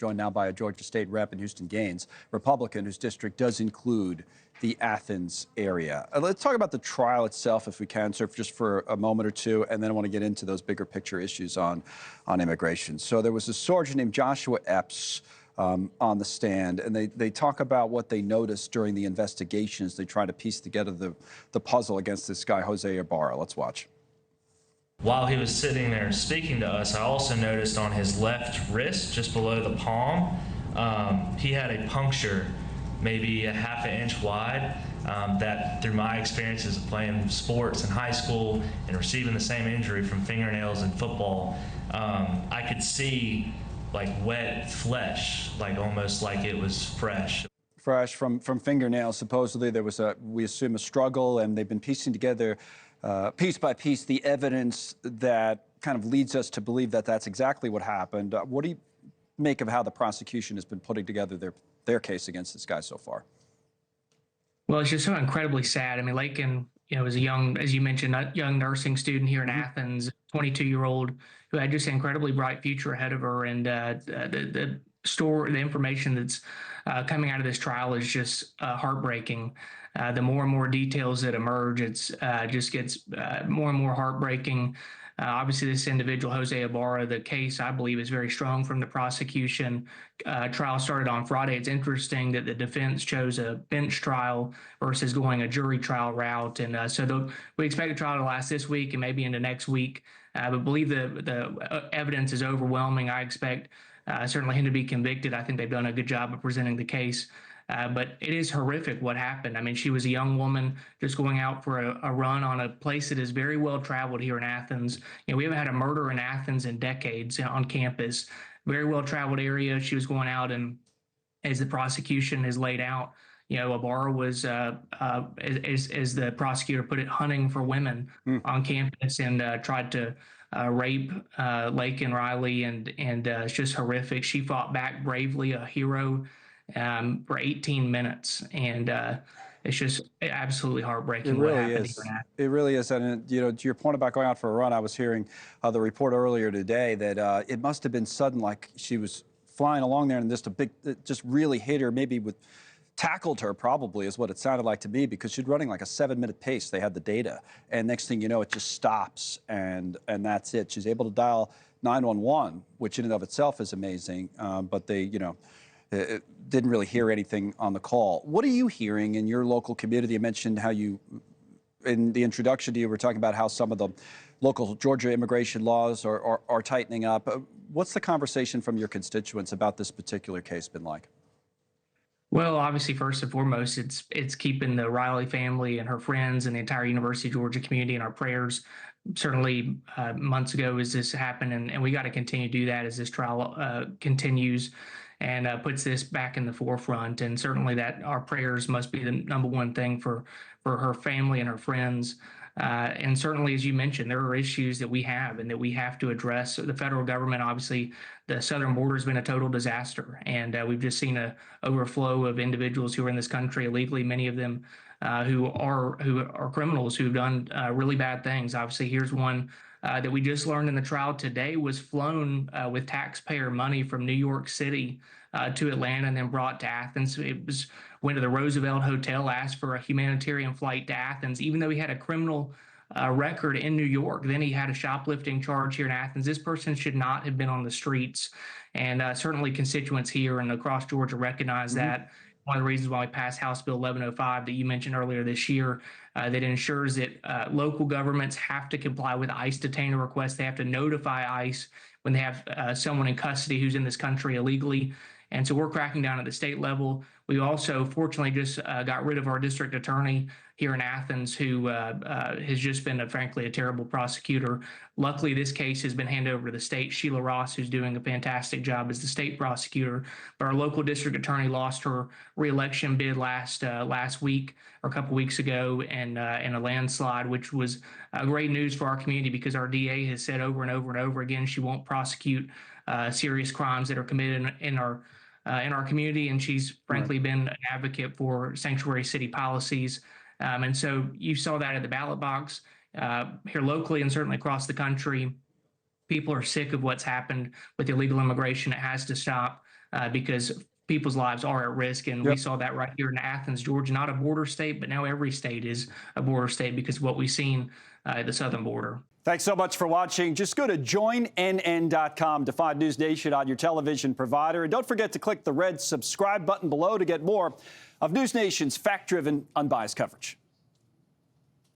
Joined now by a Georgia State rep in Houston Gaines, Republican, whose district does include the Athens area. Let's talk about the trial itself, if we can, sir, just for a moment or two, and then I want to get into those bigger picture issues on immigration. So there was a sergeant named Joshua Epps on the stand, and they talk about what they noticed during the investigations. They try to piece together the puzzle against this guy, Jose Ibarra. Let's watch. While he was sitting there speaking to us, I also noticed on his left wrist, just below the palm, he had a puncture, maybe a ½ inch wide, that through my experiences of playing sports in high school and receiving the same injury from fingernails in football, I could see like wet flesh, like almost like it was fresh. Fresh from fingernails. Supposedly there was we assume, a struggle, and they've been piecing together piece by piece the evidence that kind of leads us to believe that that's exactly what happened. What do you make of how the prosecution has been putting together their case against this guy so far? Well, it's just so incredibly sad. I mean, Laken, was a young, as you mentioned, a young nursing student here in Athens, 22-year-old, who had just an incredibly bright future ahead of her. And the information that's coming out of this trial is just heartbreaking. The more and more details that emerge, it's just gets more and more heartbreaking. Obviously, this individual, Jose Ibarra, the case, I believe, is very strong from the prosecution. Trial started on Friday. It's interesting that the defense chose a bench trial versus going a jury trial route. And so we expect the trial to last this week and maybe into next week. But believe the evidence is overwhelming. I expect certainly him to be convicted. I think they've done a good job of presenting the case. But it is horrific what happened. I mean, she was a young woman just going out for a run on a place that is very well traveled here in Athens. We haven't had a murder in Athens in decades on campus. Very well traveled area. She was going out, and as the prosecution has laid out, Ibarra was, as the prosecutor put it, hunting for women on campus, and tried to rape Laken Riley, and it's just horrific. She fought back bravely, a hero, for 18 minutes, and it's just absolutely heartbreaking. It really is. It really is. And to your point about going out for a run, I was hearing the report earlier today that it must have been sudden, like she was flying along there, and just really hit her, maybe tackled her, probably is what it sounded like to me, because she'd running like a 7-minute pace. They had the data, and next thing you know, it just stops, and that's it. She's able to dial 911, which in and of itself is amazing, but they, it didn't really hear anything on the call. What are you hearing in your local community? You mentioned how in the introduction to you, were talking about how some of the local Georgia immigration laws are tightening up. What's the conversation from your constituents about this particular case been like? Well, obviously, first and foremost, it's keeping the Riley family and her friends and the entire University of Georgia community in our prayers. Certainly, months ago as this happened, and we got to continue to do that as this trial continues and puts this back in the forefront. And certainly that our prayers must be the number one thing for her family and her friends. And certainly, as you mentioned, there are issues that we have and that we have to address. The federal government, obviously, the southern border has been a total disaster. And we've just seen an overflow of individuals who are in this country illegally, many of them who are criminals who've done really bad things. Obviously, here's one that we just learned in the trial today was flown with taxpayer money from New York City to Atlanta and then brought to Athens. Went to the Roosevelt Hotel, asked for a humanitarian flight to Athens, even though he had a criminal record in New York. Then he had a shoplifting charge here in Athens. This person should not have been on the streets. And certainly constituents here and across Georgia recognize that. One of the reasons why we passed House Bill 1105 that you mentioned earlier this year that ensures that local governments have to comply with ICE detainer requests. They have to notify ICE when they have someone in custody who's in this country illegally. And so we're cracking down at the state level. We also, fortunately, just got rid of our district attorney here in Athens, who has just been, frankly, a terrible prosecutor. Luckily, this case has been handed over to the state, Sheila Ross, who's doing a fantastic job as the state prosecutor. But our local district attorney lost her reelection bid last week or a couple weeks ago in a landslide, which was great news for our community because our DA has said over and over and over again she won't prosecute serious crimes that are committed in our community, and she's frankly been an advocate for sanctuary city policies. And so you saw that at the ballot box here locally and certainly across the country. People are sick of what's happened with illegal immigration. It has to stop. because people's lives are at risk. And we saw that right here in Athens, Georgia, not a border state, but now every state is a border state because of what we've seen at the southern border. Thanks so much for watching. Just go to joinnn.com to find News Nation on your television provider. And don't forget to click the red subscribe button below to get more of News Nation's fact-driven, unbiased coverage.